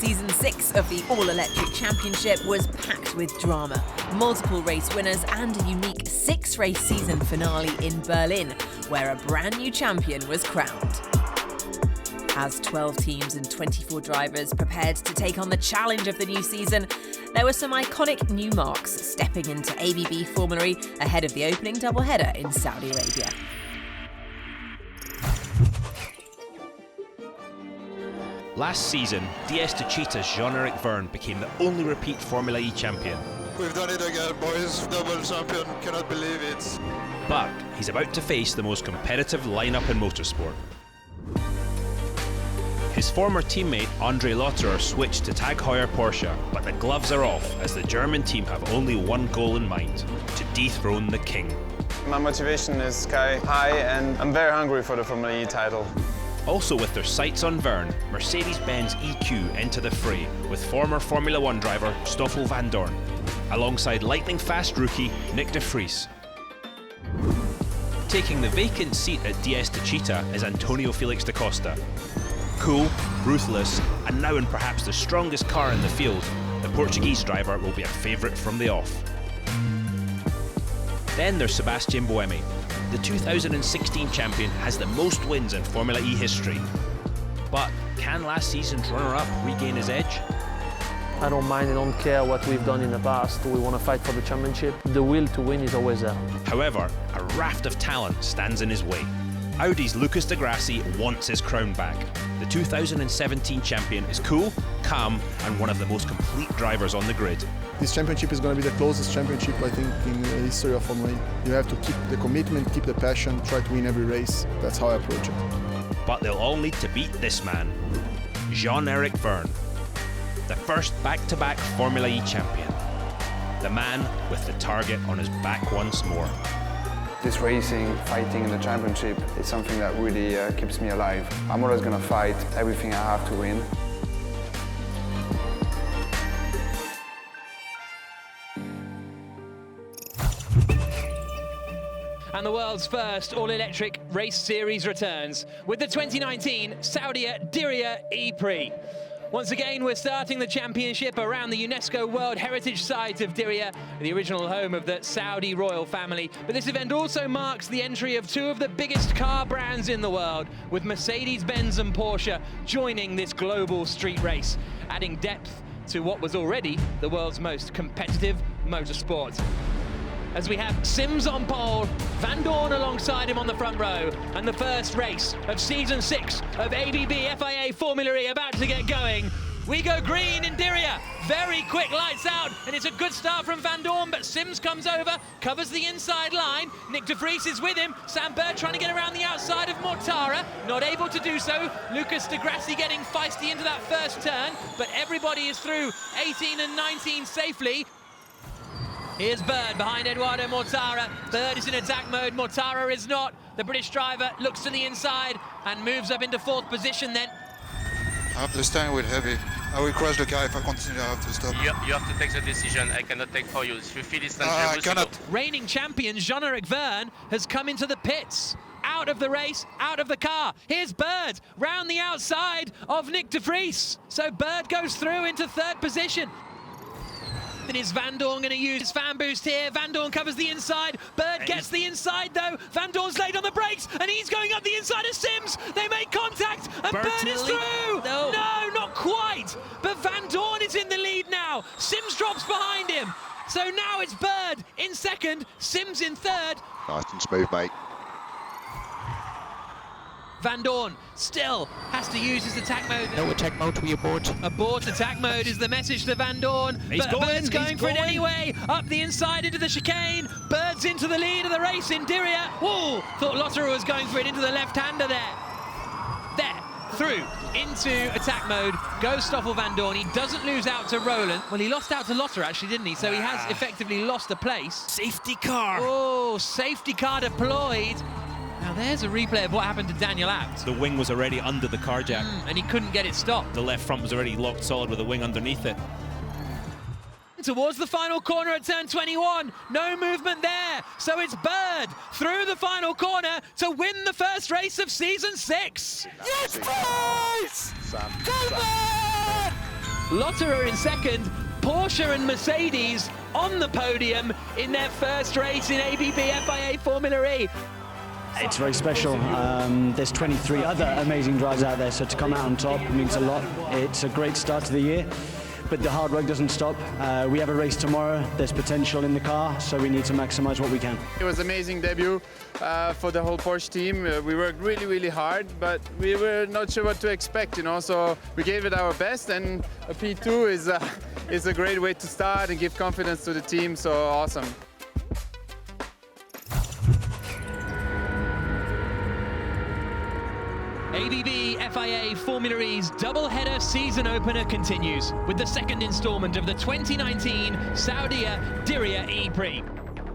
Season 6 of the All-Electric Championship was packed with drama, multiple race winners and a unique 6-race season finale in Berlin, where a brand new champion was crowned. As 12 teams and 24 drivers prepared to take on the challenge of the new season, there were some iconic new marks stepping into ABB Formulary ahead of the opening doubleheader in Saudi Arabia. Last season, DS Techeetah's Jean-Eric Vergne became the only repeat Formula E champion. We've done it again, boys. Double champion, cannot believe it. But he's about to face the most competitive lineup in motorsport. His former teammate Andre Lotterer switched to Tag Heuer Porsche, but the gloves are off as the German team have only one goal in mind: to dethrone the king. My motivation is sky high and I'm very hungry for the Formula E title. Also with their sights on Vergne, Mercedes-Benz EQ enter the fray with former Formula 1 driver Stoffel Vandoorne, alongside lightning-fast rookie Nick de Vries. Taking the vacant seat at DS Techeetah is Antonio Felix da Costa. Cool, ruthless, and now in perhaps the strongest car in the field, the Portuguese driver will be a favourite from the off. Then there's Sebastian Buemi. The 2016 champion has the most wins in Formula E history. But can last season's runner-up regain his edge? I don't mind, I don't care what we've done in the past. We want to fight for the championship. The will to win is always there. However, a raft of talent stands in his way. Audi's Lucas Di Grassi wants his crown back. The 2017 champion is cool, calm, and one of the most complete drivers on the grid. This championship is going to be the closest championship, I think, in the history of Formula E. You have to keep the commitment, keep the passion, try to win every race. That's how I approach it. But they'll all need to beat this man, Jean-Eric Vergne, the first back-to-back Formula E champion. The man with the target on his back once more. This racing, fighting in the championship, is something that really keeps me alive. I'm always going to fight everything I have to win. And the world's first all-electric race series returns with the 2019 Saudi Diriyah e-prix. Once again, we're starting the championship around the UNESCO World Heritage Site of Diriyah, the original home of the Saudi royal family. But this event also marks the entry of two of the biggest car brands in the world, with Mercedes-Benz and Porsche joining this global street race, adding depth to what was already the world's most competitive motorsport. As we have Sims on pole, Vandoorne alongside him on the front row, and the first race of Season 6 of ABB FIA Formula E about to get going. We go green in Diriyah, very quick lights out, and it's a good start from Vandoorne, but Sims comes over, covers the inside line, Nick de Vries is with him, Sam Bird trying to get around the outside of Mortara, not able to do so, Lucas Di Grassi getting feisty into that first turn, but everybody is through 18 and 19 safely. Here's Bird behind Eduardo Mortara. Bird is in attack mode, Mortara is not. The British driver looks to the inside and moves up into 4th position then. The steering wheel heavy. I will crash the car if I continue. I have to stop. You have to take the decision. I cannot take for you. If you feel it's dangerous, I cannot. Reigning champion Jean-Eric Vergne has come into the pits. Out of the race, out of the car. Here's Bird round the outside of Nick de Vries. So Bird goes through into 3rd position. Then is Vandoorne going to use his fan boost here? Vandoorne covers the inside. Bird gets the inside though. Vandoorne's late on the brakes and he's going up the inside of Sims. They make contact and Bird is through. No, not quite. But Vandoorne is in the lead now. Sims drops behind him. So now it's Bird in 2nd, Sims in 3rd. Nice and smooth, mate. Vandoorne still has to use his attack mode. No attack mode, we abort. Abort attack mode is the message to Vandoorne. But Bird's going for it anyway. Up the inside into the chicane. Bird's into the lead of the race in Diriyah. Whoa! Thought Lotterer was going for it into the left-hander there. Through into attack mode goes Stoffel Vandoorne. He doesn't lose out to Roland. Well, he lost out to Lotterer actually, didn't he? So he has effectively lost a place. Safety car! Oh, safety car deployed. Now there's a replay of what happened to Daniel Abt. The wing was already under the car jack. And he couldn't get it stopped. The left front was already locked solid with the wing underneath it. Towards the final corner at turn 21. No movement there. So it's Bird through the final corner to win the first race of Season 6. Yes, boys! Come on! Lotte are in second, Porsche and Mercedes on the podium in their first race in ABB FIA Formula E. It's very special. There's 23 other amazing drivers out there, so to come out on top means a lot. It's a great start to the year, but the hard work doesn't stop. We have a race tomorrow. There's potential in the car, so we need to maximize what we can. It was an amazing debut for the whole Porsche team. We worked really, really hard, but we were not sure what to expect, you know, so we gave it our best, and a P2 is a great way to start and give confidence to the team, so awesome. ABB FIA Formula E's double-header season opener continues with the second instalment of the 2019 Saudia Diriyah e-prix.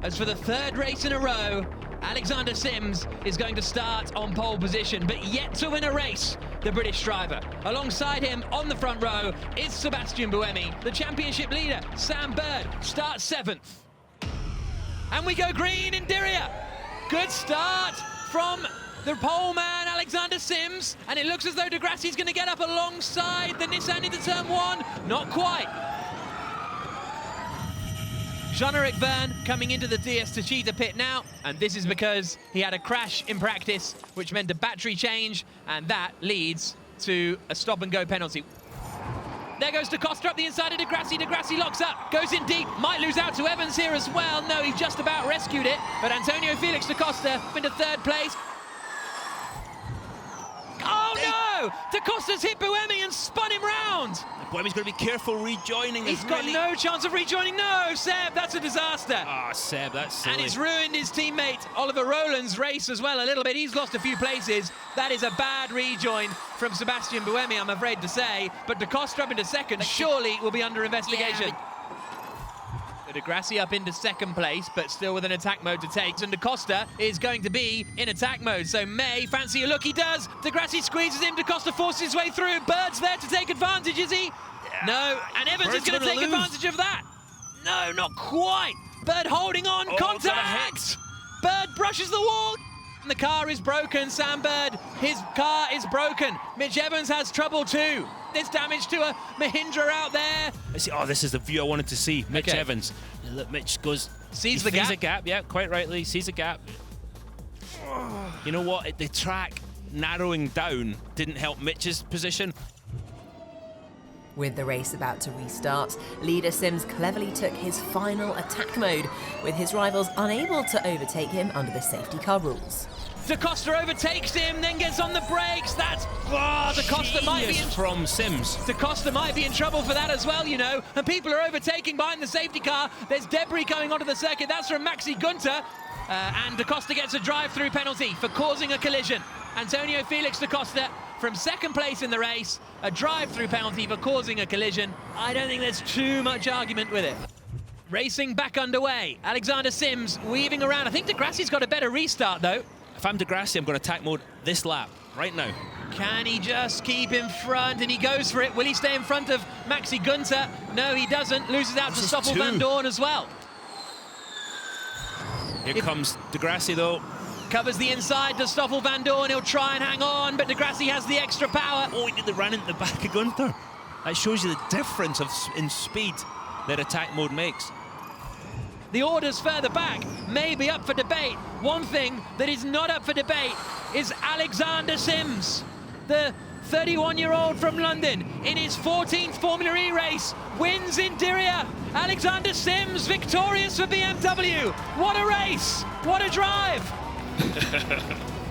As for the third race in a row, Alexander Sims is going to start on pole position, but yet to win a race, the British driver. Alongside him on the front row is Sebastian Buemi. The championship leader, Sam Bird, starts 7th. And we go green in Diriyah. Good start from the pole man, Alexander Sims, and it looks as though de Grassi's going to get up alongside the Nissan into turn 1. Not quite. Jean-Eric Verne coming into the DS Techeetah pit now, and this is because he had a crash in practice, which meant a battery change, and that leads to a stop-and-go penalty. There goes Da Costa up the inside of de Grassi. De Grassi locks up, goes in deep, might lose out to Evans here as well. No, he just about rescued it, but Antonio Felix da Costa into third place. Oh no! Da Costa's hit Buemi and spun him round. Buemi's going to be careful rejoining. He's got no chance of rejoining. No, Seb, that's a disaster. Ah, Seb, that's silly. And it's ruined his teammate Oliver Rowland's race as well a little bit. He's lost a few places. That is a bad rejoin from Sebastian Buemi, I'm afraid to say. But Da Costa up into second surely will be under investigation. Yeah, De Grassi up into second place, but still with an attack mode to take. And Da Costa is going to be in attack mode. So May, fancy a look, he does. De Grassi squeezes him, Da Costa forces his way through. Bird's there to take advantage, is he? No, and Evans is going to take advantage of that. No, not quite. Bird holding on, contact! Bird brushes the wall. And the car is broken, Sam Bird. His car is broken. Mitch Evans has trouble too. There's damage to a Mahindra out there. Oh, this is the view I wanted to see. Mitch Evans. Look, Mitch goes... Sees the gap. Sees a gap, yeah, quite rightly. Sees a gap. You know what? The track narrowing down didn't help Mitch's position. With the race about to restart, leader Sims cleverly took his final attack mode, with his rivals unable to overtake him under the safety car rules. Da Costa overtakes him, then gets on the brakes. That's Da Costa might be in from Sims. Da Costa might be in trouble for that as well, you know. And people are overtaking behind the safety car. There's debris coming onto the circuit. That's from Maxi Gunter. And Da Costa gets a drive-through penalty for causing a collision. Antonio Felix da Costa from second place in the race, a drive-through penalty for causing a collision. I don't think there's too much argument with it. Racing back underway. Alexander Sims weaving around. I think De Grassi's got a better restart though. If I'm De Grassi, I'm going to attack mode this lap, right now. Can he just keep in front? And he goes for it. Will he stay in front of Maxi Gunter? No, he doesn't. Loses out to Stoffel Van Dorn as well. Here comes De Grassi though. Covers the inside to Stoffel Van Dorn. He'll try and hang on, but De Grassi has the extra power. Oh, he did the run into the back of Gunter. That shows you the difference in speed that attack mode makes. The orders further back may be up for debate. One thing that is not up for debate is Alexander Sims. The 31-year-old from London in his 14th Formula E race wins in Diriyah. Alexander Sims victorious for BMW. What a race, what a drive.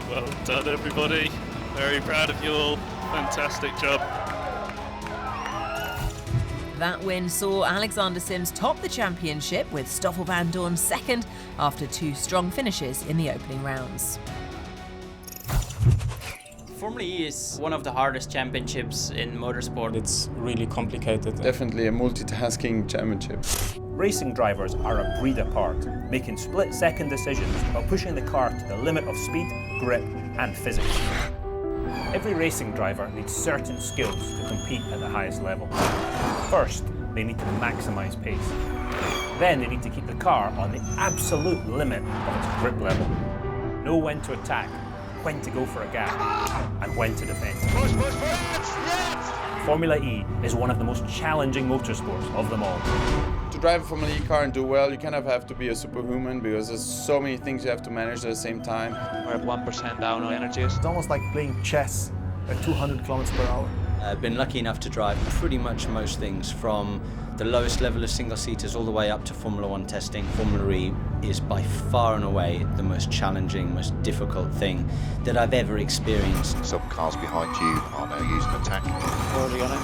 Well done everybody, very proud of you all, fantastic job. That win saw Alexander Sims top the championship with Stoffel Van Dorn second after two strong finishes in the opening rounds. Formula E is one of the hardest championships in motorsport. It's really complicated. Definitely a multitasking championship. Racing drivers are a breed apart, making split-second decisions while pushing the car to the limit of speed, grip and physics. Every racing driver needs certain skills to compete at the highest level. First, they need to maximise pace. Then they need to keep the car on the absolute limit of its grip level. Know when to attack, when to go for a gap, and when to defend. Formula E is one of the most challenging motorsports of them all. To drive a Formula E car and do well, you kind of have to be a superhuman because there's so many things you have to manage at the same time. We're at 1% down on energies. It's almost like playing chess at 200 kilometers per hour. I've been lucky enough to drive pretty much most things, from the lowest level of single-seaters all the way up to Formula 1 testing. Formula E is by far and away the most challenging, most difficult thing that I've ever experienced. Some cars behind you are now using attack. Already on it.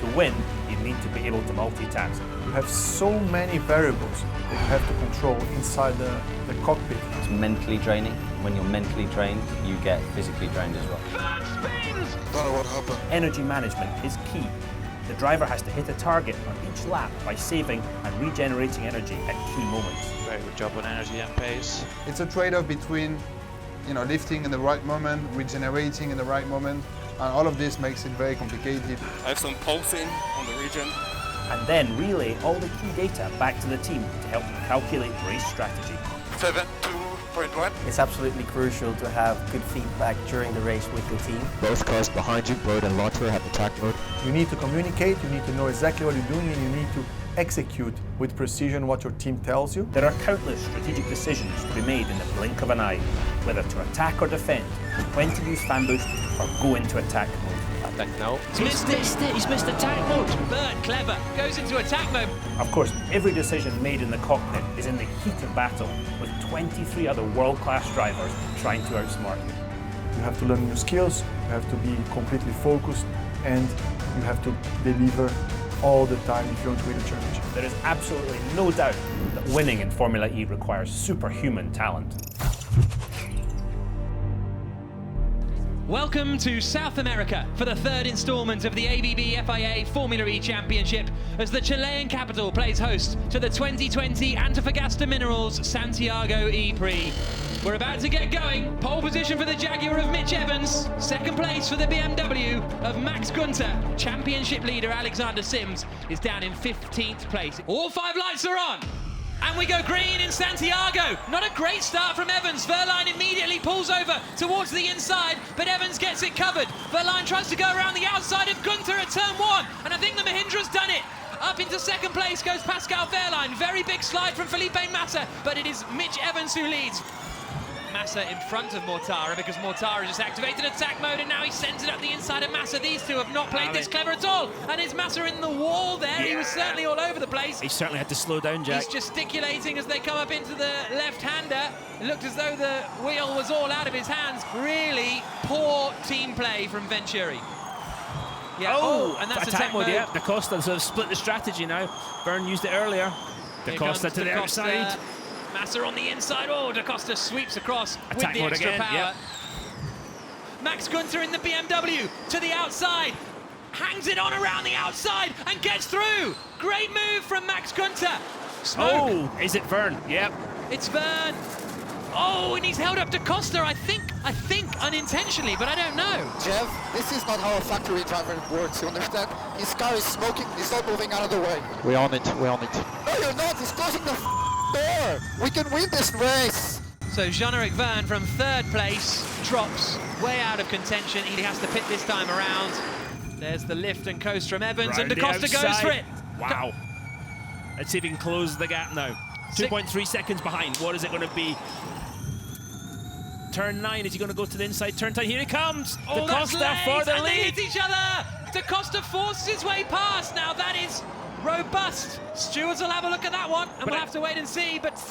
To win, you need to be able to multitask. You have so many variables that you have to control inside the cockpit. It's mentally draining. When you're mentally trained, you get physically drained as well. Don't know what happened. Energy management is key. The driver has to hit a target on each lap by saving and regenerating energy at key moments. Very good job on energy and pace. It's a trade-off between, lifting in the right moment, regenerating in the right moment, and all of this makes it very complicated. I have some pulsing on the regen. And then relay all the key data back to the team to help them calculate race strategy. 7.2.1. It's absolutely crucial to have good feedback during the race with the team. Both cars behind you, Broad and Lotterer, have attack mode. You need to communicate, you need to know exactly what you're doing, and you need to execute with precision what your team tells you. There are countless strategic decisions to be made in the blink of an eye, whether to attack or defend, when to use fan boost or go into attack mode. Attack now. He's missed it. He's missed attack mode. Bert, clever, goes into attack mode. Of course, every decision made in the cockpit is in the heat of battle, with 23 other world-class drivers trying to outsmart you. You have to learn new skills, you have to be completely focused, and you have to deliver all the time if you want to win a championship. There is absolutely no doubt that winning in Formula E requires superhuman talent. Welcome to South America for the third instalment of the ABB FIA Formula E Championship, as the Chilean capital plays host to the 2020 Antofagasta Minerals Santiago e-prix. We're about to get going. Pole position for the Jaguar of Mitch Evans. Second place for the BMW of Max Günther. Championship leader Alexander Sims is down in 15th place. All 5 lights are on. And we go green in Santiago. Not a great start from Evans. Verline immediately pulls over towards the inside, but Evans gets it covered. Verline tries to go around the outside of Günther at turn 1, and I think the Mahindra's done it. Up into second place goes Pascal Verline. Very big slide from Felipe Massa, but it is Mitch Evans who leads. Massa in front of Mortara, because Mortara just activated attack mode, and now he sends it up the inside of Massa. These two have not played this clever at all. And is Massa in the wall there? Yeah. He was certainly all over the place. He certainly had to slow down, Jack. He's gesticulating as they come up into the left-hander. It looked as though the wheel was all out of his hands. Really poor team play from Venturi. Yeah. And that's attack mode. Yeah, Da Costa sort of split the strategy now. Byrne used it earlier. Da Costa to the outside. Massa on the inside. Da Costa sweeps across attack with the extra again, power. yep. Max Günther in the BMW to the outside. Hangs it on around the outside and gets through. Great move from Max Günther. Smoke. Is it Verne? Yep. It's Verne. And he's held up Da Costa, I think unintentionally, but I don't know. Jeff, this is not how a factory driver works, you understand? His car is smoking, he's not moving out of the way. We're on it. No, you're not, he's closing the door. We can win this race. So Jean-Eric Verne from third place drops way out of contention. He has to pit this time around. There's the lift and coast from Evans, and Da Costa goes for it. Wow. Let's see if he can close the gap now. 2.3 seconds behind. What is it going to be? Turn 9, is he going to go to the inside? Turn 10, here he comes! Da Costa for the lead! They hit each other! Da Costa forces his way past. Now that is robust. Stewards will have a look at that one, and we'll have to wait and see. But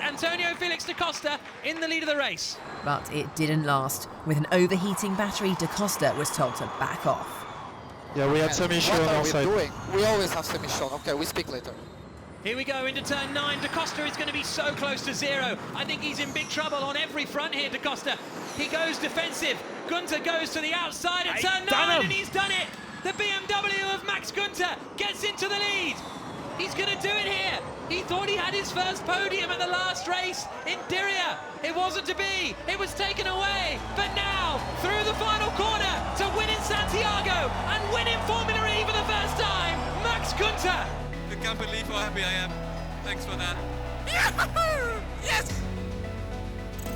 Antonio Felix Da Costa in the lead of the race. But it didn't last. With an overheating battery, Da Costa was told to back off. Yeah, we had semi-shown outside. What are we doing? We always have semi-shown. Okay, we speak later. Here we go into turn 9. Da Costa is going to be so close to 0. I think he's in big trouble on every front here, Da Costa. He goes defensive. Günther goes to the outside at turn 9, and he's done it. The BMW of Max Günther gets into the lead. He's going to do it here. He thought he had his first podium at the last race in Diriyah. It wasn't to be. It was taken away. But now, through the final corner to win in Santiago and win in Formula E for the first time, Max Günther. I can't believe how happy I am. Thanks for that. Yes!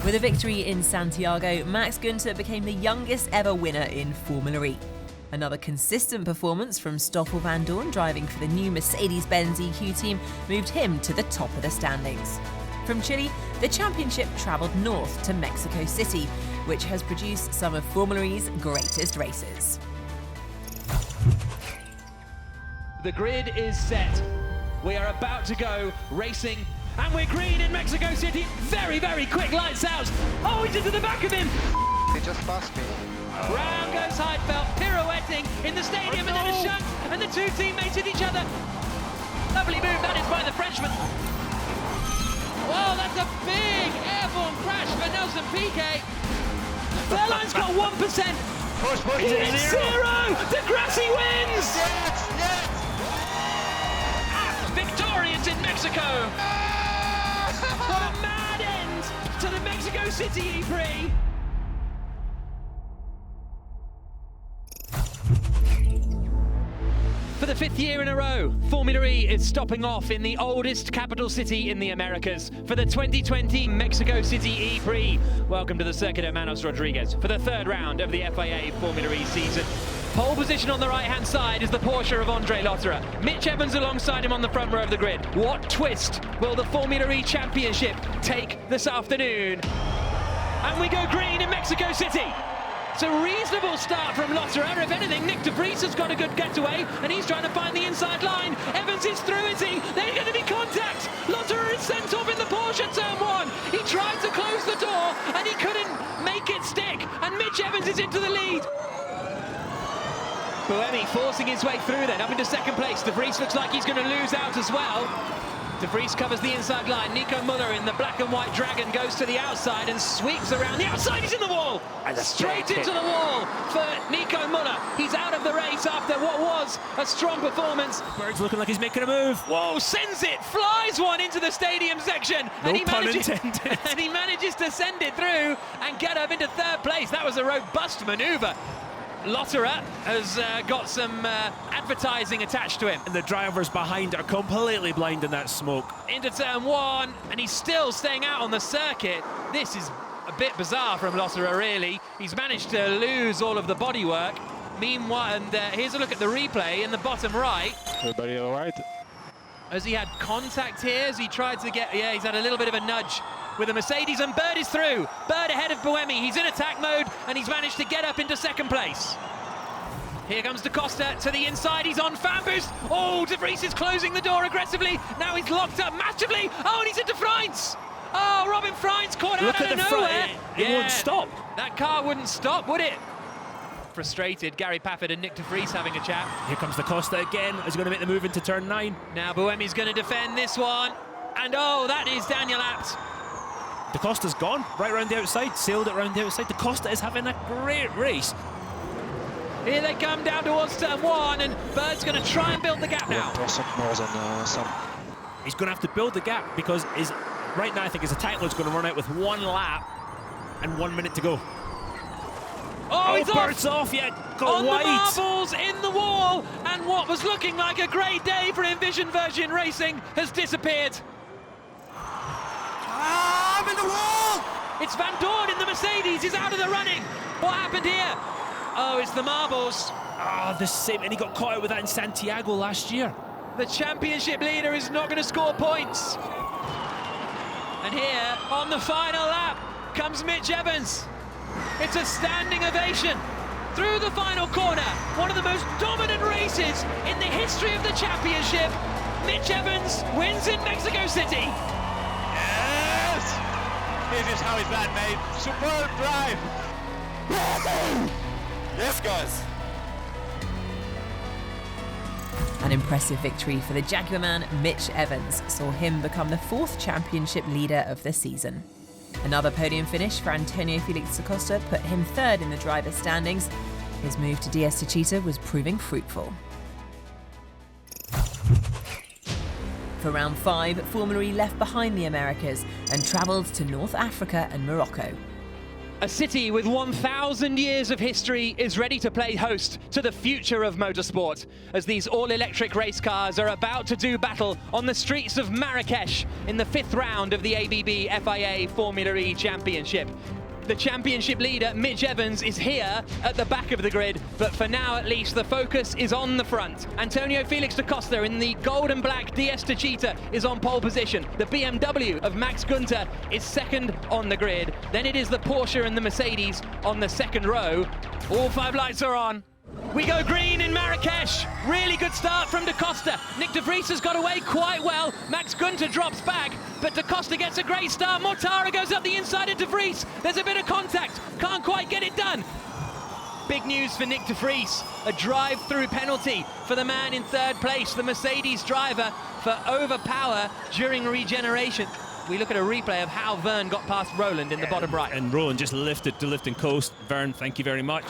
With a victory in Santiago, Max Günther became the youngest ever winner in Formula E. Another consistent performance from Stoffel van Doorn driving for the new Mercedes-Benz EQ team moved him to the top of the standings. From Chile, the championship travelled north to Mexico City, which has produced some of Formula E's greatest races. The grid is set. We are about to go racing, and we're green in Mexico City. Very, very quick lights out. Oh, he's into the back of him. They just passed me. Round goes Heidfeld, pirouetting in the stadium, and then a shunt, and the two teammates hit each other. Lovely move that is by the Frenchman. Whoa, that's a big airborne crash for Nelson Piquet. Fairline's got 1%. Push, It's zero. Degrassi wins. Yes. Victorious in Mexico. What a mad end to the Mexico City e-prix. For the 5th year in a row, Formula E is stopping off in the oldest capital city in the Americas for the 2020 Mexico City e-prix. Welcome to the circuit at Manos Rodriguez for the 3rd round of the FIA Formula E season. Pole position on the right-hand side is the Porsche of Andre Lotterer. Mitch Evans alongside him on the front row of the grid. What twist will the Formula E Championship take this afternoon? And we go green in Mexico City. It's a reasonable start from Lotterer. If anything, Nick de Vries has got a good getaway, and he's trying to find the inside line. Evans is through, is he? There's going to be contact. Lotterer is sent off in the Porsche turn 1. He tried to close the door, and he couldn't make it stick. And Mitch Evans is into the lead. Buemi forcing his way through then, up into 2nd place. De Vries looks like he's going to lose out as well. De Vries covers the inside line. Nico Muller in the black and white Dragon goes to the outside and sweeps around the outside. He's in the wall! And straight into the wall for Nico Muller. He's out of the race after what was a strong performance. Bird's looking like he's making a move. Whoa, sends it, flies one into the stadium section. No pun intended. And he manages to send it through and get up into 3rd place. That was a robust manoeuvre. Lotterer has got some advertising attached to him. And the drivers behind are completely blind in that smoke. Into turn 1, and he's still staying out on the circuit. This is a bit bizarre from Lotterer, really. He's managed to lose all of the bodywork. Meanwhile, and here's a look at the replay in the bottom right. Everybody all right? Has he had contact here? Has he tried to get... Yeah, he's had a little bit of a nudge with a Mercedes, and Bird is through. Bird ahead of Buemi. He's in attack mode, and he's managed to get up into 2nd place. Here comes Da Costa to the inside. He's on fan boost. Oh, De Vries is closing the door aggressively. Now he's locked up massively. Oh, and he's into Freins. Oh, Robin Freins caught out of nowhere. It won't stop. That car wouldn't stop, would it? Frustrated, Gary Pafford and Nick de Vries having a chat. Here comes Da Costa again. He's going to make the move into turn 9. Now Buemi's going to defend this one. And oh, that is Daniel Abt. Da Costa's gone right round the outside, sailed it round the outside. Da Costa is having a great race. Here they come down towards turn 1, and Bird's going to try and build the gap now. More than some. He's going to have to build the gap because right now I think his attack load's going to run out with 1 lap and 1 minute to go. Oh, it's Bird's off, yeah, got on wide. The marbles, in the wall, and what was looking like a great day for Envision Virgin Racing has disappeared. I'm in the wall! It's Van Doorn in the Mercedes, he's out of the running. What happened here? Oh, it's the marbles. Oh, the same, and he got caught out with that in Santiago last year. The championship leader is not going to score points. And here, on the final lap, comes Mitch Evans. It's a standing ovation through the final corner. One of the most dominant races in the history of the championship. Mitch Evans wins in Mexico City. Yes! This is how it's done, mate. Superb drive. Yes, guys. An impressive victory for the Jaguar man Mitch Evans saw him become the 4th championship leader of the season. Another podium finish for Antonio Felix da Costa put him 3rd in the driver's standings. His move to DS Techeetah was proving fruitful. For round 5, Formula E left behind the Americas and travelled to North Africa and Morocco. A city with 1,000 years of history is ready to play host to the future of motorsport as these all-electric race cars are about to do battle on the streets of Marrakech in the 5th round of the ABB FIA Formula E Championship. The championship leader, Mitch Evans, is here at the back of the grid, but for now at least the focus is on the front. Antonio Felix da Costa in the gold and black DS Techeetah is on pole position. The BMW of Max Günther is second on the grid. Then it is the Porsche and the Mercedes on the second row. All 5 lights are on. We go green in Marrakech. Really good start from da Costa. Nick de Vries has got away quite well. Max Günther drops back, but da Costa gets a great start. Mortara goes up the inside of de Vries. There's a bit of contact. Can't quite get it done. Big news for Nick de Vries. A drive-through penalty for the man in third place, the Mercedes driver, for overpower during regeneration. We look at a replay of how Vern got past Roland in the bottom right. And Roland just lifted to lift and coast. Vern, thank you very much.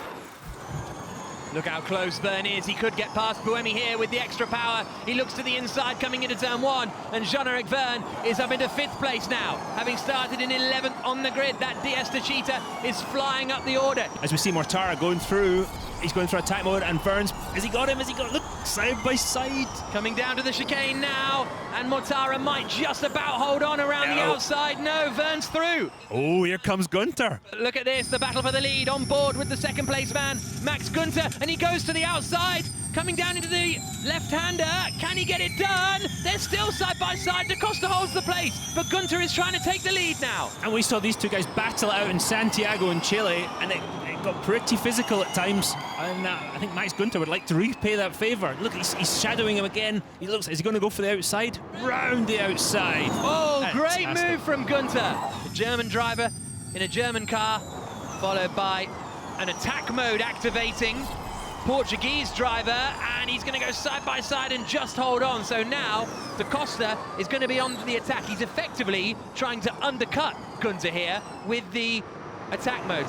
Look how close Vern is. He could get past Buemi here with the extra power. He looks to the inside coming into turn 1, and Jean-Eric Vern is up into 5th place now. Having started in 11th on the grid, that DS Techeetah is flying up the order. As we see Mortara going through, he's going through attack mode, and Vern's, has he got him? Look, side by side. Coming down to the chicane now, and Mortara might just about hold on around the outside. No, Vern's through. Oh, here comes Günther. Look at this, the battle for the lead, on board with the second place man, Max Günther, and he goes to the outside, coming down into the left-hander. Can he get it done? They're still side by side. Da Costa holds the place, but Günther is trying to take the lead now. And we saw these two guys battle it out in Santiago in Chile, and it got pretty physical at times. And I think Max Günther would like to repay that favour. Look, he's shadowing him again. He looks, is he going to go for the outside? Round the outside. Oh, Fantastic. Great move from Günther. The German driver in a German car, followed by an attack mode activating Portuguese driver, and he's going to go side by side and just hold on. So now da Costa is going to be on the attack. He's effectively trying to undercut Günther here with the attack mode.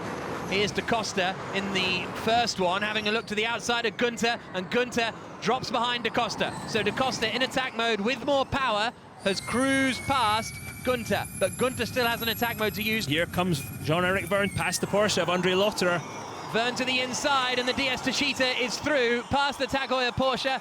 Here's da Costa in the first one, having a look to the outside of Günther, and Günther drops behind da Costa. So da Costa in attack mode with more power has cruised past Günther, but Günther still has an attack mode to use. Here comes Jean-Eric Vern past the Porsche of Andre Lotterer. Vern to the inside, and the DS Techeetah is through past the Tag Heuer Porsche.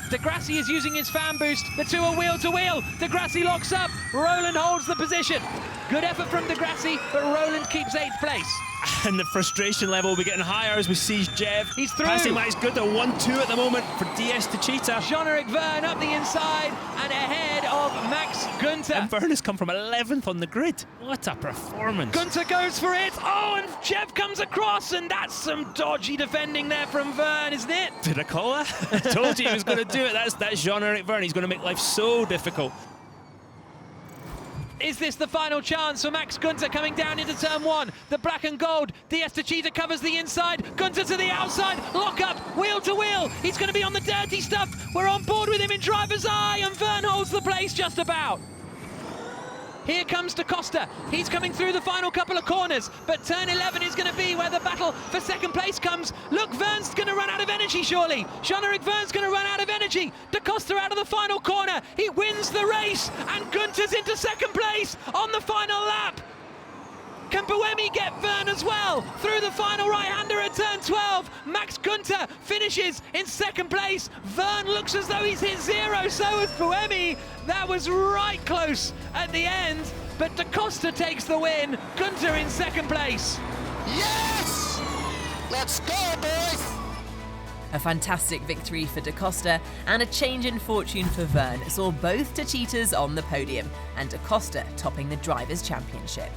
De Grassi is using his fan boost. The two are wheel to wheel. De Grassi locks up. Roland holds the position. Good effort from De Grassi, but Roland keeps 8th place. And the frustration level will be getting higher as we see Jev. He's through. Passing Max Günther 1-2 at the moment for DS Techeetah. Jean-Eric Vern up the inside and ahead of Max Günther. And Vern has come from 11th on the grid. What a performance. Günther goes for it. Oh, and Jev comes across, and that's some dodgy defending there from Vern, isn't it? Did I call it? I told you he was going to do it. That's Jean-Eric Vern. He's going to make life so difficult. Is this the final chance for Max Günther coming down into turn 1? The black and gold. DS Techeetah covers the inside. Günther to the outside. Lock up. Wheel to wheel. He's going to be on the dirty stuff. We're on board with him in driver's eye, and Vern holds the place just about. Here comes da Costa. He's coming through the final couple of corners, but turn 11 is going to be where the battle for second place comes. Look, Vern's going to run out of energy, surely. Jean-Eric Vern's going to run out of energy. Da Costa out of the final corner. He wins the race, and Günther's into second place on the final lap. Can Buemi get Vern as well? Through the final right-hander at turn 12. Max Günther finishes in second place. Vern looks as though he's hit 0, so has Buemi. That was right close at the end, but da Costa takes the win. Günther in second place. Yes! Let's go, boys! A fantastic victory for da Costa and a change in fortune for Vern saw both Techeetahs on the podium and da Costa topping the Drivers' Championship.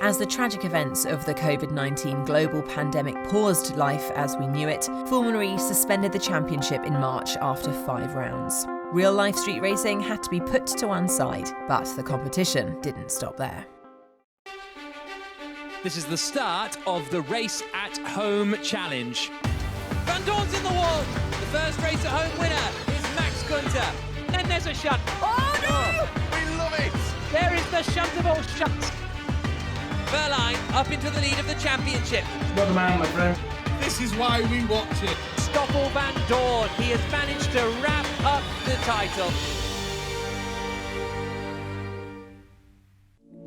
As the tragic events of the COVID-19 global pandemic paused life as we knew it, Formula E suspended the championship in March after 5 rounds. Real-life street racing had to be put to one side, but the competition didn't stop there. This is the start of the Race at Home Challenge. Van Dorn's in the wall. The first Race at Home winner is Max Günther. Then there's a shunt. Oh no! We love it! There is the shuntable shunt. Verline up into the lead of the championship. Not the man, my friend. This is why we watch it. Stoffel Van Dorn, he has managed to wrap up the title.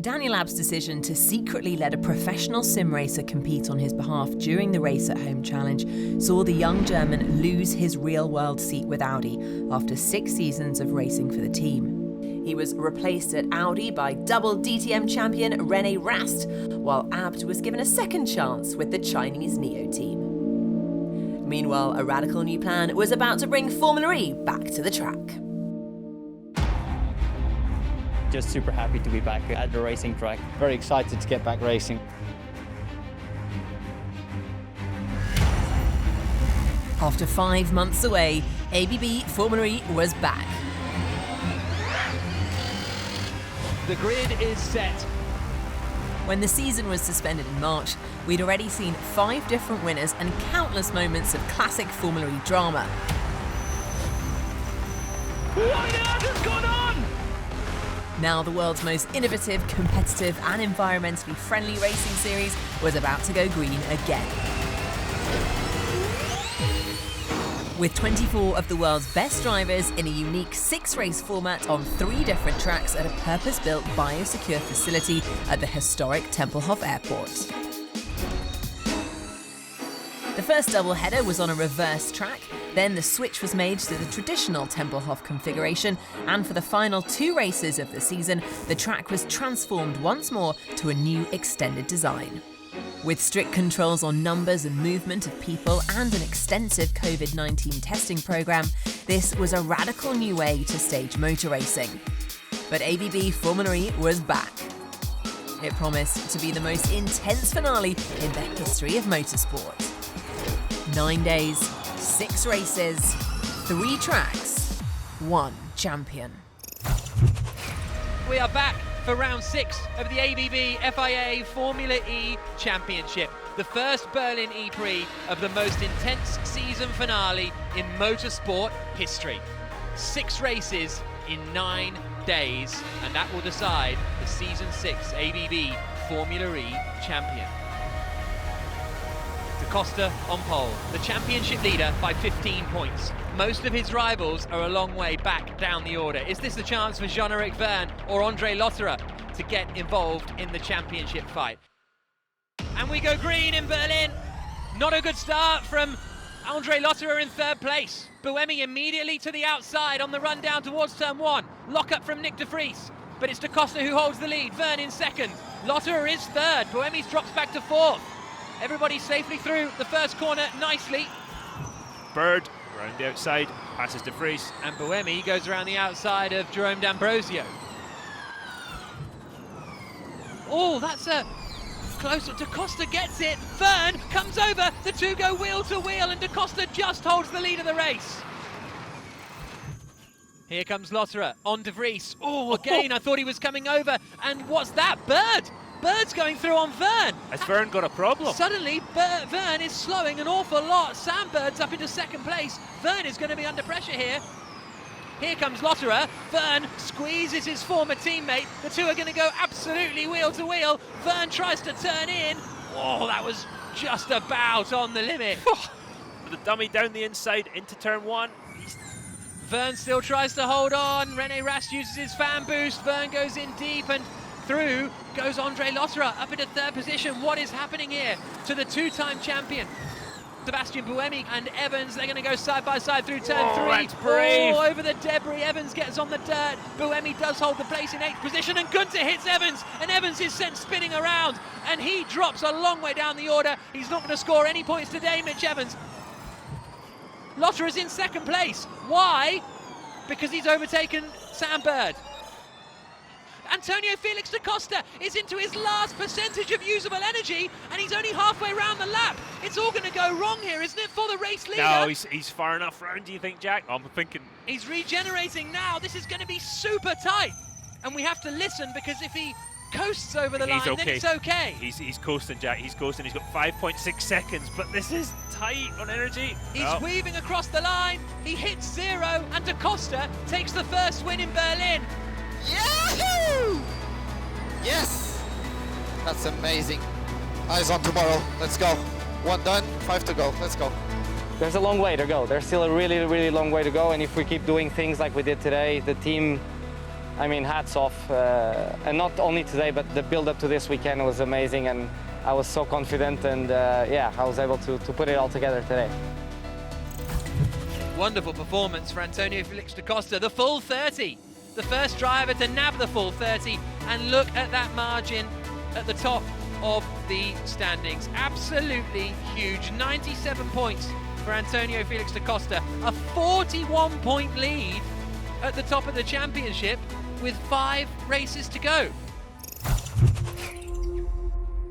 Daniel Ab's decision to secretly let a professional sim racer compete on his behalf during the Race at Home Challenge saw the young German lose his real-world seat with Audi after 6 seasons of racing for the team. He was replaced at Audi by double DTM champion René Rast, while Abt was given a second chance with the Chinese Neo team. Meanwhile, a radical new plan was about to bring Formula E back to the track. Just super happy to be back at the racing track. Very excited to get back racing. After 5 months away, ABB Formula E was back. The grid is set. When the season was suspended in March, we'd already seen 5 different winners and countless moments of classic Formula E drama. What on earth has gone on? Now the world's most innovative, competitive and environmentally friendly racing series was about to go green again. With 24 of the world's best drivers in a unique 6-race format on 3 different tracks at a purpose-built biosecure facility at the historic Tempelhof Airport. The first doubleheader was on a reverse track, then the switch was made to the traditional Tempelhof configuration, and for the final 2 races of the season, the track was transformed once more to a new extended design. With strict controls on numbers and movement of people and an extensive COVID-19 testing program, this was a radical new way to stage motor racing. But ABB Formula E was back. It promised to be the most intense finale in the history of motorsport. 9 days, 6 races, 3 tracks, 1 champion. We are back for round 6 of the ABB FIA Formula E Championship, the first Berlin e-prix of the most intense season finale in motorsport history. 6 races in 9 days, and that will decide the season 6 ABB Formula E champion. Da Costa on pole, the championship leader by 15 points. Most of his rivals are a long way back down the order. Is this the chance for Jean-Eric Vergne or Andre Lotterer to get involved in the championship fight? And we go green in Berlin. Not a good start from Andre Lotterer in 3rd place. Buemi immediately to the outside on the run down towards turn 1. Lock up from Nick de Vries, but it's Da Costa who holds the lead. Vergne in 2nd. Lotterer is 3rd. Buemi drops back to 4th. Everybody safely through the first corner nicely. Bird around the outside, passes de Vries. And Buemi goes around the outside of Jerome D'Ambrosio. Oh, that's a close. Da Costa gets it. Vergne comes over. The 2 go wheel to wheel, and Da Costa just holds the lead of the race. Here comes Lotterer on de Vries. Oh, again, I thought he was coming over. And what's that? Bird! Bird's going through on Vergne. Has Vergne got a problem? Suddenly, Vergne is slowing an awful lot. Sam Bird's up into 2nd place. Vergne is going to be under pressure here. Here comes Lotterer. Vergne squeezes his former teammate. The 2 are going to go absolutely wheel to wheel. Vergne tries to turn in. Oh, that was just about on the limit. The dummy down the inside into turn 1. Vergne still tries to hold on. René Rast uses his fan boost. Vergne goes in deep, and through goes Andre Lotterer up into 3rd position. What is happening here to the 2-time champion? Sebastian Buemi and Evans, they're going to go side by side through turn 3. That's brave. Oh, over the debris. Evans gets on the dirt. Buemi does hold the place in 8th position, and Gunther hits Evans, and Evans is sent spinning around, and he drops a long way down the order. He's not going to score any points today, Mitch Evans. Lotterer's in 2nd place. Why? Because he's overtaken Sam Bird. Antonio Felix da Costa is into his last percentage of usable energy, and he's only halfway around the lap. It's all going to go wrong here, isn't it, for the race leader? No, he's far enough round, do you think, Jack? I'm thinking... He's regenerating now. This is going to be super tight, and we have to listen, because if he coasts over the line, then it's okay. He's coasting, Jack. He's coasting. He's got 5.6 seconds, but this is tight on energy. He's weaving across the line. He hits 0, and Da Costa takes the first win in Berlin. Yahoo! Yes! That's amazing. Eyes on tomorrow. Let's go. 1 done, 5 to go. Let's go. There's a long way to go. There's still a really, really long way to go. And if we keep doing things like we did today, the team, I mean, hats off. And not only today, but the build-up to this weekend was amazing. And I was so confident. And yeah, I was able to put it all together today. Wonderful performance for Antonio Felix da Costa. The full 30. the first driver to nab the full 30, and look at that margin at the top of the standings. Absolutely huge. 97 points for Antonio Felix da Costa. A 41-point lead at the top of the championship with 5 races to go.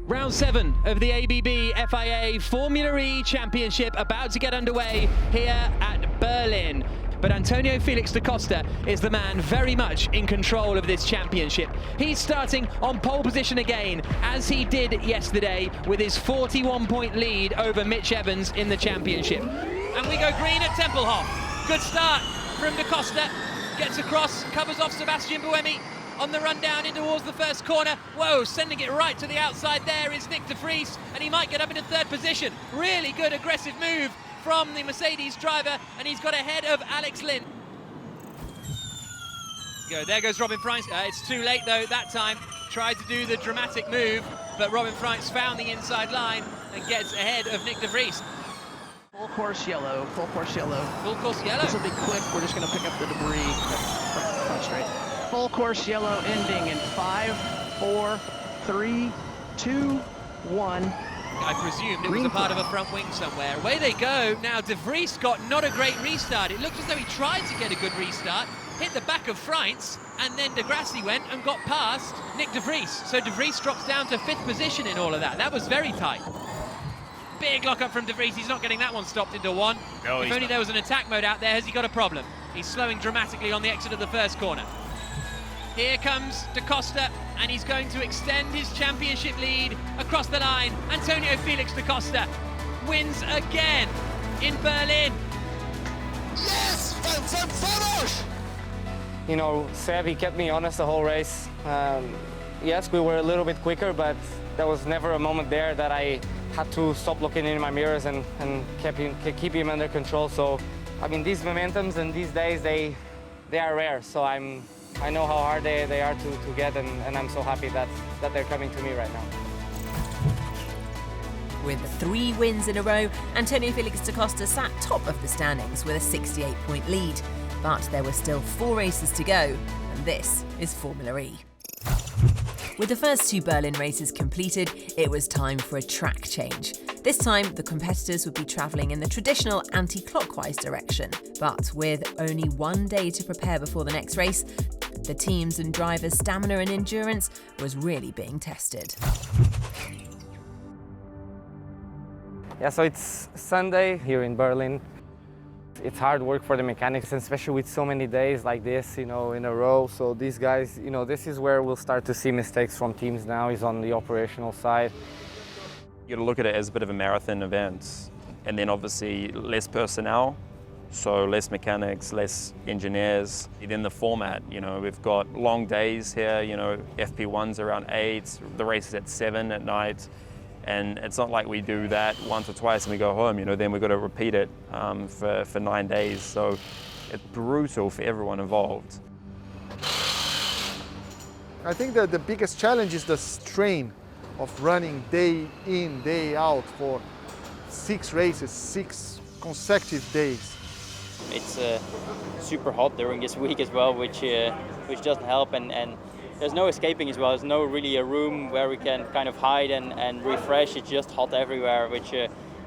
Round 7 of the ABB FIA Formula E Championship about to get underway here at Berlin. But Antonio Felix da Costa is the man very much in control of this championship. He's starting on pole position again, as he did yesterday, with his 41-point lead over Mitch Evans in the championship. And we go green at Tempelhof. Good start from da Costa. Gets across, covers off Sebastian Buemi on the run down in towards the first corner. Whoa, sending it right to the outside there is Nick de Vries, and he might get up into 3rd position. Really good aggressive move from the Mercedes driver, and he's got ahead of Alex Lynn. There goes Robin Freins. It's too late though that time. Tried to do the dramatic move, but Robin Freins found the inside line and gets ahead of Nick de Vries. Full course yellow, full course yellow. Full course yellow. This will be quick, we're just gonna pick up the debris. Front straight. Full course yellow ending in 5, 4, 3, 2, 1. I presumed it was a part of a front wing somewhere. Away they go. Now De Vries got not a great restart. It looked as though he tried to get a good restart, hit the back of Freins, and then de Grassi went and got past Nick de Vries. So de Vries drops down to 5th position in all of that. That was very tight. Big lock up from de Vries. He's not getting that one stopped into 1. No, if only there was an attack mode out there. Has he got a problem? He's slowing dramatically on the exit of the first corner. Here comes da Costa, and he's going to extend his championship lead across the line. Antonio Felix da Costa wins again in Berlin. Yes, finish! You know, Seb, he kept me honest the whole race. Yes, we were a little bit quicker, but there was never a moment there that I had to stop looking in my mirrors and keep him under control. So, I mean, these momentums and these days, they are rare. So I know how hard they are to get, and I'm so happy that they're coming to me right now. With 3 wins in a row, Antonio Felix da Costa sat top of the standings with a 68-point lead. But there were still 4 races to go, and this is Formula E. With the first 2 Berlin races completed, it was time for a track change. This time, the competitors would be travelling in the traditional anti-clockwise direction. But with only 1 day to prepare before the next race, the teams and drivers' stamina and endurance was really being tested. Yeah, so it's Sunday here in Berlin. It's hard work for the mechanics, especially with so many days like this, you know, in a row. So these guys, you know, this is where we'll start to see mistakes from teams now, is on the operational side. You got to look at it as a bit of a marathon event, and then obviously less personnel, so less mechanics, less engineers. Then the format, you know, we've got long days here, you know, FP1's around 8, the race is at 7 at night. And it's not like we do that once or twice and we go home, you know, then we've got to repeat it for 9 days. So it's brutal for everyone involved. I think that the biggest challenge is the strain of running day in, day out for 6 races, 6 consecutive days. It's super hot during this week as well, which doesn't help, and there's no escaping as well. There's no really a room where we can kind of hide and refresh. It's just hot everywhere, which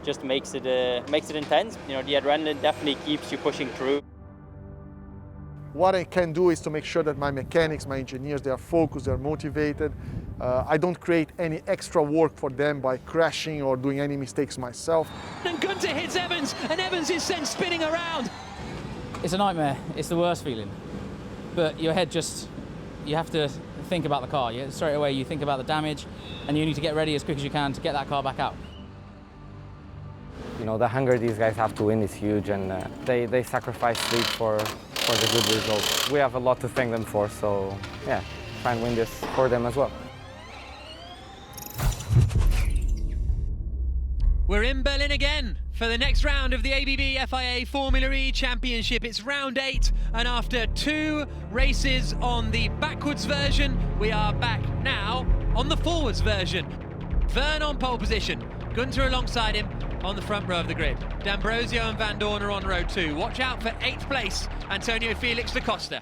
just makes it intense. You know, the adrenaline definitely keeps you pushing through. What I can do is to make sure that my mechanics, my engineers, they are focused, they are motivated. I don't create any extra work for them by crashing or doing any mistakes myself. And Gunter hits Evans, and Evans is sent spinning around. It's a nightmare. It's the worst feeling. But your head just, you have to think about the car. Straight away you think about the damage, and you need to get ready as quick as you can to get that car back out. You know, the hunger these guys have to win is huge, and they sacrifice sleep for the good results. We have a lot to thank them for, so yeah, try and win this for them as well. We're in Berlin again for the next round of the ABB FIA Formula E Championship. It's round 8, and after 2 races on the backwards version, we are back now on the forwards version. Vern on pole position, Gunter alongside him on the front row of the grid. D'Ambrosio and Van Dorn are on row 2. Watch out for 8th place, Antonio Felix da Costa.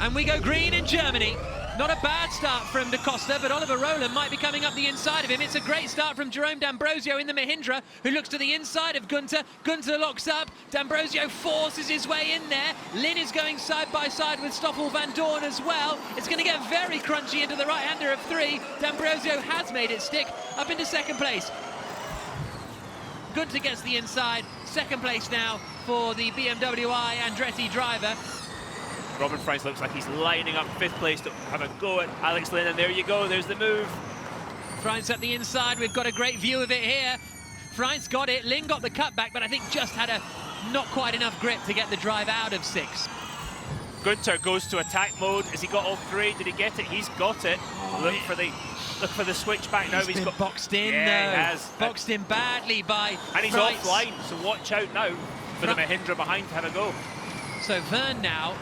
And we go green in Germany. Not a bad start from Da Costa, but Oliver Rowland might be coming up the inside of him. It's a great start from Jerome D'Ambrosio in the Mahindra, who looks to the inside of Gunter. Gunter locks up. D'Ambrosio forces his way in there. Lynn is going side by side with Stoffel Van Dorn as well. It's going to get very crunchy into the right-hander of 3. D'Ambrosio has made it stick up into second place. Gunter gets the inside. Second place now for the BMW I Andretti driver. Robin Freins looks like he's lining up 5th place to have a go at Alex Lynn, and there you go, there's the move. Freins up the inside, we've got a great view of it here. Freins got it, Lynn got the cutback, but I think just had not quite enough grip to get the drive out of 6. Gunter goes to attack mode. Has he got all 3? Did he get it? He's got it. Look for the switch back now. He's got boxed in. Yeah, he has. Boxed in badly by And he's Freins. offline, so watch out now for the Mahindra behind to have a go. So Verne now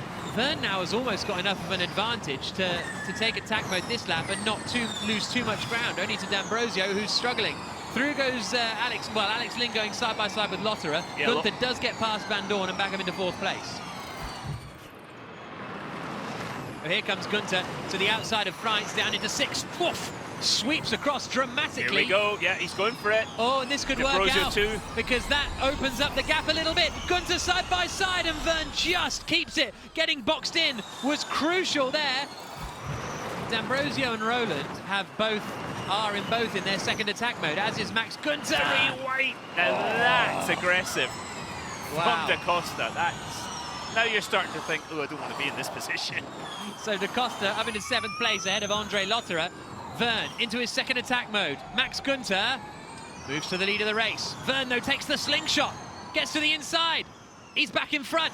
has almost got enough of an advantage to take attack mode this lap and not lose too much ground, only to D'Ambrosio, who's struggling. Through goes Alex Lynn going side by side with Lotterer. Yeah, Gunther does get past Van Dorn and back him into 4th place. Here comes Gunter to the outside of Freins, down into 6th. Woof! Sweeps across dramatically. Here we go, yeah, he's going for it. Oh, and this could work out, too. because that opens up the gap a little bit. Gunter side by side, and Verne just keeps it. Getting boxed in was crucial there. D'Ambrosio and Rowland are in both in their second attack mode, as is Max Gunter. 3 white, now that's aggressive. Wow. From Da Costa, now you're starting to think, oh, I don't want to be in this position. So Da Costa up into 7th place ahead of Andre Lotterer. Verne into his second attack mode. Max Gunter moves to the lead of the race. Verne, though, takes the slingshot, gets to the inside. He's back in front.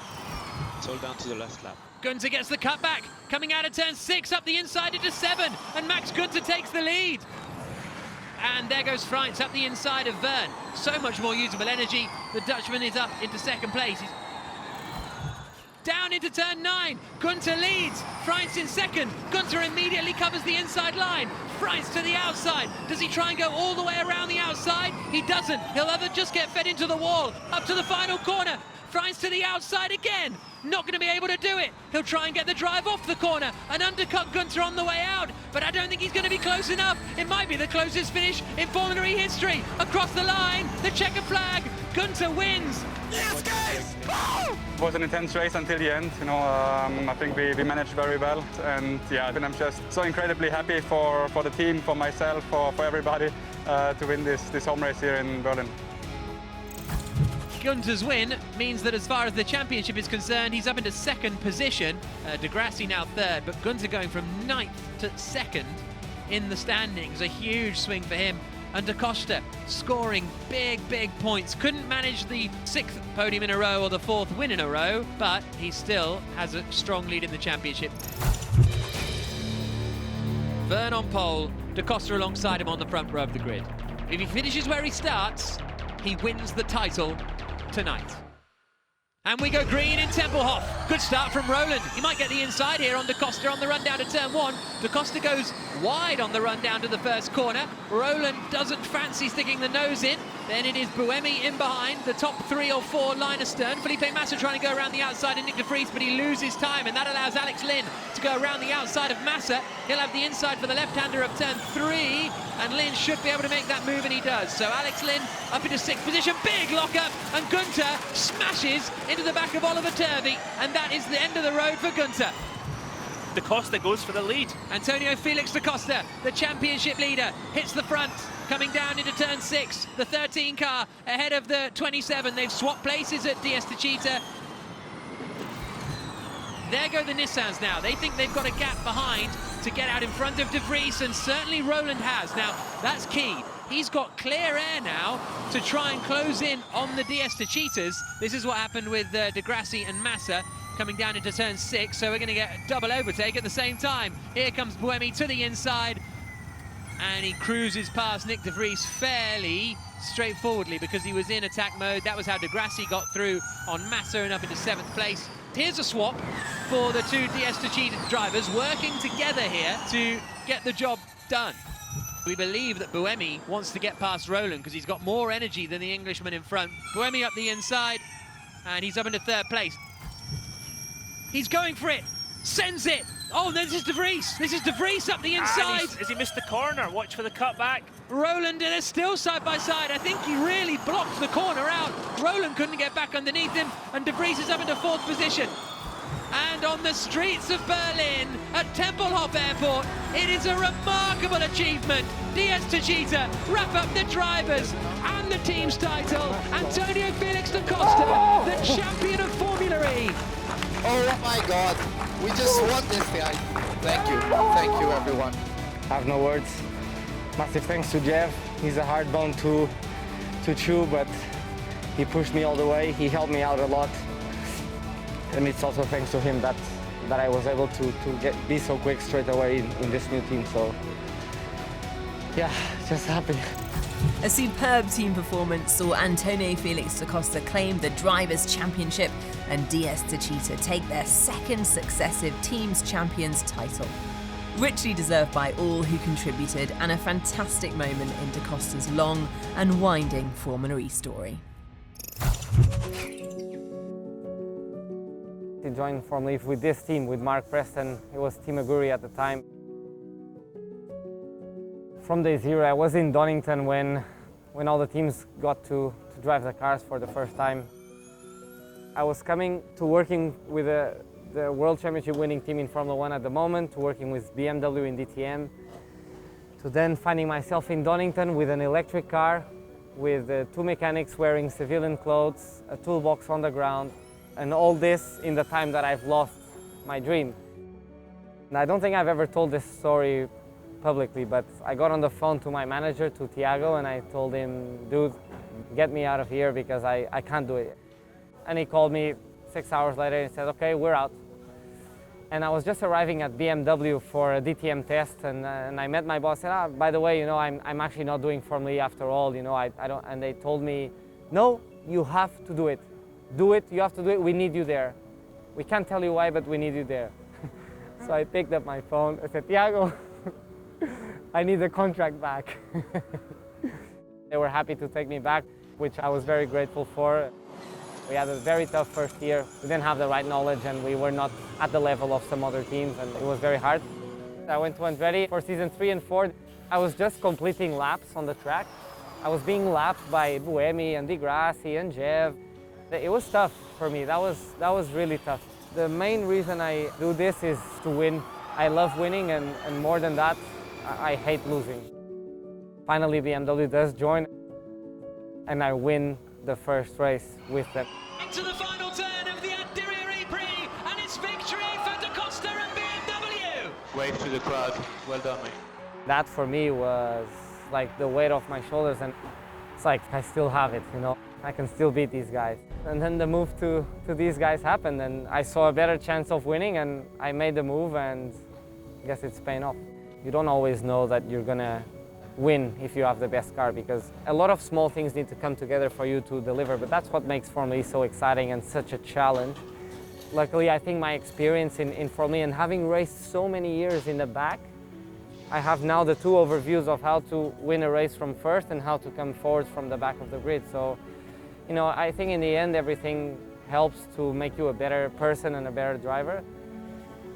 It's all down to the last lap. Gunter gets the cutback, coming out of turn 6, up the inside into 7, and Max Gunter takes the lead. And there goes Freins up the inside of Verne. So much more usable energy. The Dutchman is up into second place. He's down into turn 9. Gunter leads. Freins in second. Gunter immediately covers the inside line. Freins to the outside. Does he try and go all the way around the outside? He doesn't. He'll either just get fed into the wall. Up to the final corner. Freins to the outside again. Not going to be able to do it. He'll try and get the drive off the corner and undercut Gunter on the way out, but I don't think he's going to be close enough. It might be the closest finish in Formula E history. Across the line, the checkered flag. Gunter wins. Yes, guys! Oh! It was an intense race until the end. I think we managed very well, and yeah, I'm just so incredibly happy for the team, for myself, for everybody to win this home race here in Berlin. Gunter's win means that as far as the championship is concerned, he's up into second position. De Grassi now third, but Gunter going from 9th to 2nd in the standings. A huge swing for him. And Da Costa scoring big points. Couldn't manage the 6th podium in a row or the 4th win in a row, but he still has a strong lead in the championship. Verne on pole, Da Costa alongside him on the front row of the grid. If he finishes where he starts, he wins the title tonight. And we go green in Tempelhof. Good start from Rowland. He might get the inside here on Da Costa on the run down to turn 1. Da Costa goes wide on the run down to the first corner. Rowland doesn't fancy sticking the nose in. Then it is Buemi in behind, the top 3 or 4 line astern. Felipe Massa trying to go around the outside of Nick de Vries, but he loses time, and that allows Alex Lynn to go around the outside of Massa. He'll have the inside for the left-hander of turn 3, and Lynn should be able to make that move, and he does. So Alex Lynn up into 6th position, big lock-up, and Gunter smashes into the back of Oliver Turvey, and that is the end of the road for Gunter. Da Costa goes for the lead. Antonio Felix Da Costa, the championship leader, hits the front, coming down into turn 6. The 13 car ahead of the 27. They've swapped places at Diaz Techeetah. There go the Nissans now. They think they've got a gap behind to get out in front of De Vries, and certainly Rowland has. Now, that's key. He's got clear air now to try and close in on the Diaz Techeetahs. This is what happened with De Grassi and Massa coming down into turn 6, so we're going to get a double overtake at the same time. Here comes Buemi to the inside, and he cruises past Nick de Vries fairly straightforwardly because he was in attack mode. That was how De Grassi got through on Massa and up into 7th place. Here's a swap for the 2 Diaz Techeetah drivers working together here to get the job done. We believe that Buemi wants to get past Rowland because he's got more energy than the Englishman in front. Buemi up the inside, and he's up into 3rd place. He's going for it. sends it. Oh, this is De Vries. This is De Vries up the inside. Has he missed the corner? Watch for the cutback. Roland, and they're still side by side. I think he really blocked the corner out. Roland couldn't get back underneath him, and De Vries is up into 4th position. And on the streets of Berlin, at Tempelhof Airport, it is a remarkable achievement. Diaz Techeetah wrap up the drivers and the team's title. Antonio Felix da Costa, the champion of Formula E. Oh my God, we just won this thing. Thank you everyone. I have no words. Massive thanks to Jeff. He's a hard bone to chew, but he pushed me all the way. He helped me out a lot. And it's also thanks to him that I was able to be so quick straight away in this new team. So yeah, just happy. A superb team performance saw Antonio Felix da Costa claim the Drivers' Championship and Diaz Techeetah take their 2nd successive Teams Champions title. Richly deserved by all who contributed, and a fantastic moment in da Costa's long and winding Formula E story. To join Formula E with this team, with Mark Preston. It was Team Aguri at the time. From day zero, I was in Donington when all the teams got to drive the cars for the first time. I was coming to working with the World Championship winning team in Formula 1 at the moment, to working with BMW in DTM, to then finding myself in Donington with an electric car, with 2 mechanics wearing civilian clothes, a toolbox on the ground, and all this in the time that I've lost my dream. And I don't think I've ever told this story publicly, but I got on the phone to my manager, to Santiago, and I told him, dude, get me out of here because I can't do it. And he called me 6 hours later and said, okay, we're out. And I was just arriving at BMW for a DTM test, and I met my boss and said, by the way, you know, I'm actually not doing Formula E after all, you know, I don't, and they told me, no, you have to do it. Do it, you have to do it, we need you there. We can't tell you why, but we need you there. So I picked up my phone, I said, Santiago, I need the contract back. They were happy to take me back, which I was very grateful for. We had a very tough first year. We didn't have the right knowledge and we were not at the level of some other teams, and it was very hard. I went to Andretti for season 3 and 4. I was just completing laps on the track. I was being lapped by Buemi and Di Grassi and Jev. It was tough for me. That was really tough. The main reason I do this is to win. I love winning, and more than that, I hate losing. Finally, BMW does join, and I win the first race with them. Into the final turn of the Diriyah e-prix, and it's victory for da Costa and BMW. Wave to the crowd. Well done, mate. That for me was like the weight off my shoulders, and it's like I still have it, you know. I can still beat these guys. And then the move to these guys happened, and I saw a better chance of winning, and I made the move, and I guess it's paying off. You don't always know that you're gonna win if you have the best car, because a lot of small things need to come together for you to deliver, but that's what makes Formula E so exciting and such a challenge. Luckily, I think my experience in Formula E and having raced so many years in the back, I have now the 2 overviews of how to win a race from first and how to come forward from the back of the grid. So, you know, I think in the end everything helps to make you a better person and a better driver.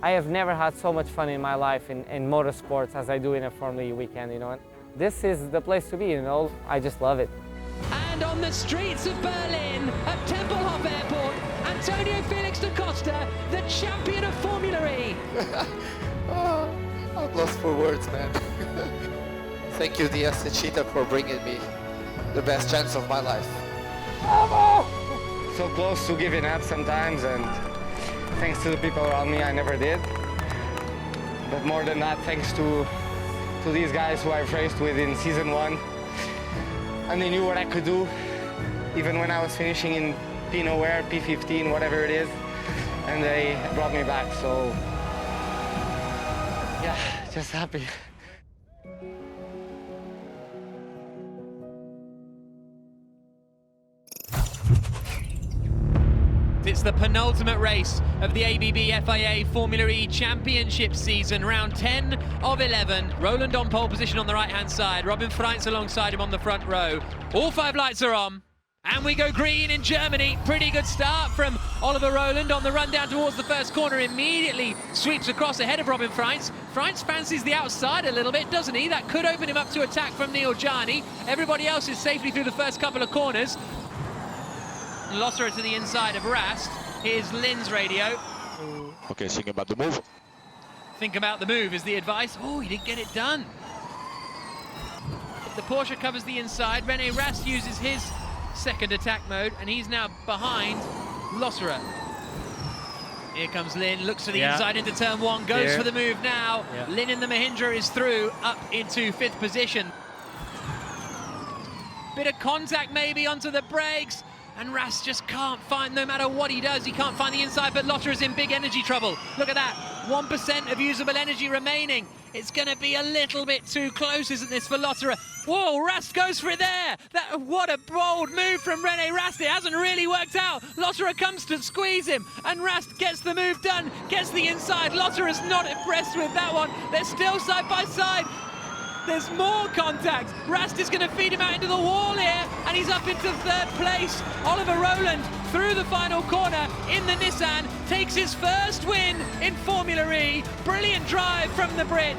I have never had so much fun in my life in motorsports as I do in a Formula E weekend, you know. This is the place to be, you know. I just love it. And on the streets of Berlin, at Tempelhof Airport, Antonio Felix da Costa, the champion of Formula E. I'm lost for words, man. Thank you, Diaz Techeetah, for bringing me the best chance of my life. So close to giving up sometimes, and thanks to the people around me, I never did. But more than that, thanks to these guys who I've raced with in season 1. And they knew what I could do, even when I was finishing in P nowhere, P15, whatever it is. And they brought me back, so yeah, just happy. It's the penultimate race of the ABB FIA Formula E Championship season, round 10 of 11. Roland on pole position on the right-hand side, Robin Freitz alongside him on the front row. All 5 lights are on. And we go green in Germany. Pretty good start from Oliver Rowland on the run down towards the first corner. Immediately sweeps across ahead of Robin Freitz. Freitz fancies the outside a little bit, doesn't he? That could open him up to attack from Neil Jani. Everybody else is safely through the first couple of corners. Losser to the inside of Rast. Here's Lynn's radio. Okay, think about the move. Think about the move is the advice. Oh, he didn't get it done. The Porsche covers the inside. Rene Rast uses his second attack mode, and he's now behind Losserer. Here comes Lynn, looks to the inside into turn one, goes for the move now. Lynn in the Mahindra is through, up into 5th position. Bit of contact maybe onto the brakes, and Rast just can't find, no matter what he does, he can't find the inside, but Losserer's in big energy trouble. Look at that, 1% of usable energy remaining. It's going to be a little bit too close, isn't this, for Losserer? Whoa, Rast goes for it there. What a bold move from Rene Rast. It hasn't really worked out. Losserer comes to squeeze him, and Rast gets the move done, gets the inside. Losserer's not impressed with that one. They're still side by side. There's more contact. Rast is going to feed him out into the wall here, and he's up into 3rd place. Oliver Rowland through the final corner in the Nissan takes his first win in Formula E. Brilliant drive from the Brit.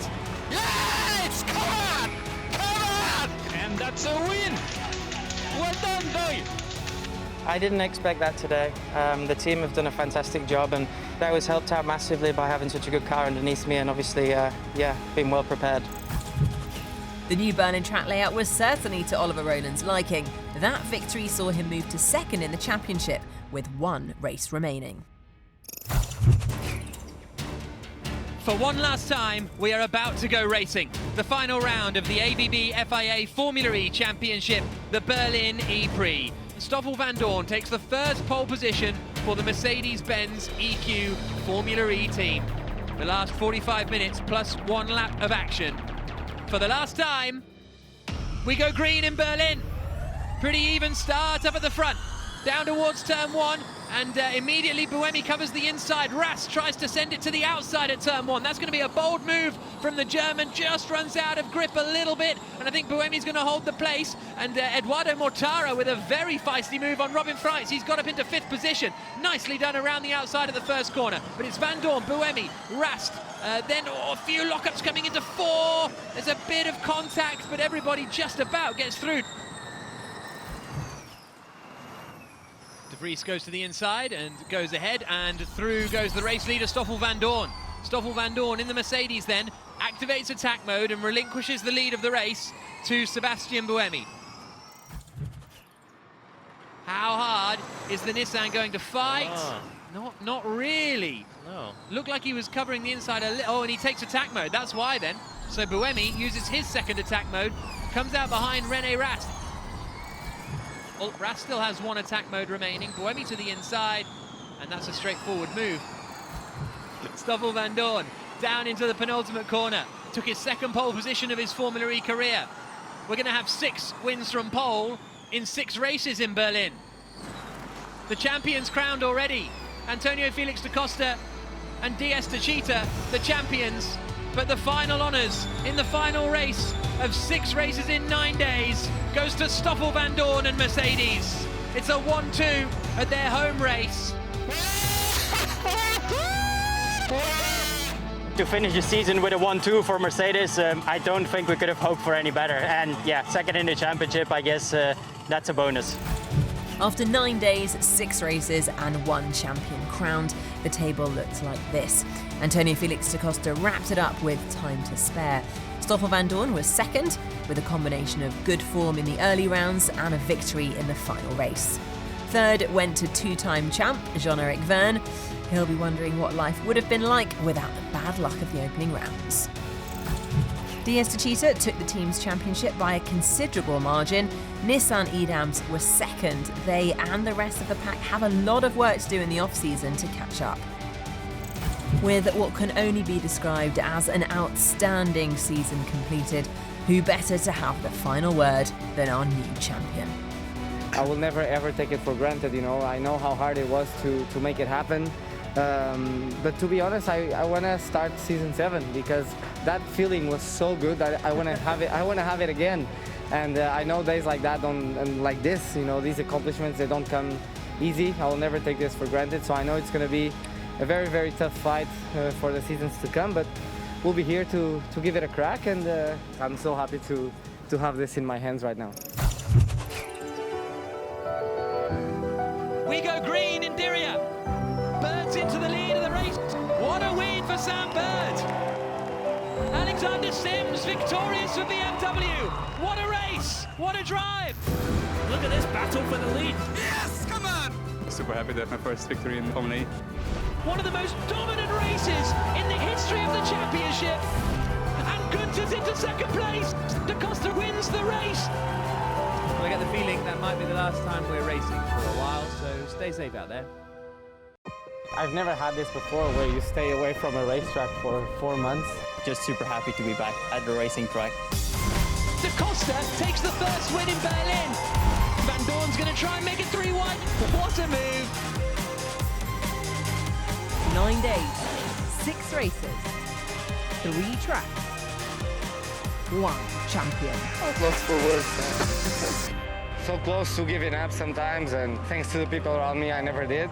Yes! Come on! Come on! And that's a win. Well done, Doy. I didn't expect that today. The team have done a fantastic job, and that was helped out massively by having such a good car underneath me, and obviously, being well prepared. The new Berlin track layout was certainly to Oliver Rowland's liking. That victory saw him move to 2nd in the championship with 1 race remaining. For one last time, we are about to go racing. The final round of the ABB FIA Formula E Championship, the Berlin e-prix. Stoffel Vandoorne takes the first pole position for the Mercedes-Benz EQ Formula E team. The last 45 minutes plus 1 lap of action. For the last time, we go green in Berlin. Pretty even start up at the front, down towards turn 1, and immediately Buemi covers the inside. Rast tries to send it to the outside at turn 1. That's going to be a bold move from the German, just runs out of grip a little bit, and I think Buemi's going to hold the place, and Eduardo Mortara with a very feisty move on Robin Freitz. He's got up into 5th position. Nicely done around the outside of the first corner, but it's Vandoorne, Buemi, Rast, then a few lockups coming into 4. There's a bit of contact, but everybody just about gets through. De Vries goes to the inside and goes ahead, and through goes the race leader Stoffel Vandoorne. Stoffel Vandoorne in the Mercedes then activates attack mode and relinquishes the lead of the race to Sebastian Buemi. How hard is the Nissan going to fight? Not really. No. Looked like he was covering the inside a little. Oh, and he takes attack mode. That's why then. So Buemi uses his second attack mode, comes out behind Rene Rast. Well, Rast still has 1 attack mode remaining. Buemi to the inside, and that's a straightforward move. Stoffel Vandoorne down into the penultimate corner. Took his 2nd pole position of his Formula E career. We're going to have 6 wins from pole in 6 races in Berlin. The champions crowned already. Antonio Felix da Costa and Diaz Techeetah, the champions. But the final honours in the final race of 6 races in 9 days goes to Stoffel Vandoorne and Mercedes. It's a 1-2 at their home race. To finish the season with a 1-2 for Mercedes, I don't think we could have hoped for any better. And yeah, 2nd in the championship, I guess that's a bonus. After 9 days, 6 races and 1 champion crowned, the table looked like this. Antonio Felix da Costa wrapped it up with time to spare. Stoffel Vandoorne was 2nd, with a combination of good form in the early rounds and a victory in the final race. 3rd went to 2-time champ Jean-Eric Vergne. He'll be wondering what life would have been like without the bad luck of the opening rounds. Diaz Techeetah took the team's championship by a considerable margin. Nissan Edams were 2nd. They and the rest of the pack have a lot of work to do in the off-season to catch up. With what can only be described as an outstanding season completed, who better to have the final word than our new champion? I will never ever take it for granted, I know how hard it was to make it happen. But to be honest, I want to start season 7 because that feeling was so good that I want to have it again. And I know days like that and like this, you know, these accomplishments, they don't come easy. I will never take this for granted. So I know it's going to be a very, very tough fight for the seasons to come, but we'll be here to give it a crack, and I'm so happy to have this in my hands right now. We go green in Diriyah. Bird's into the lead of the race. What a win for Sam Bird. Alexander Sims victorious for BMW. What a race, what a drive. Look at this battle for the lead. Yes, come on! Super happy to have my first victory in Formula E. One of the most dominant races in the history of the championship. And Gunter's into second place. Da Costa wins the race. I get the feeling that might be the last time we're racing for a while, so stay safe out there. I've never had this before where you stay away from a racetrack for 4 months. Just super happy to be back at the racing track. Da Costa takes the first win in Berlin. Van Dorn's going to try and make it 3 wide. What a move. 9 days, 6 races, 3 tracks, 1 champion. I've lost for words. So close to giving up sometimes, and thanks to the people around me, I never did.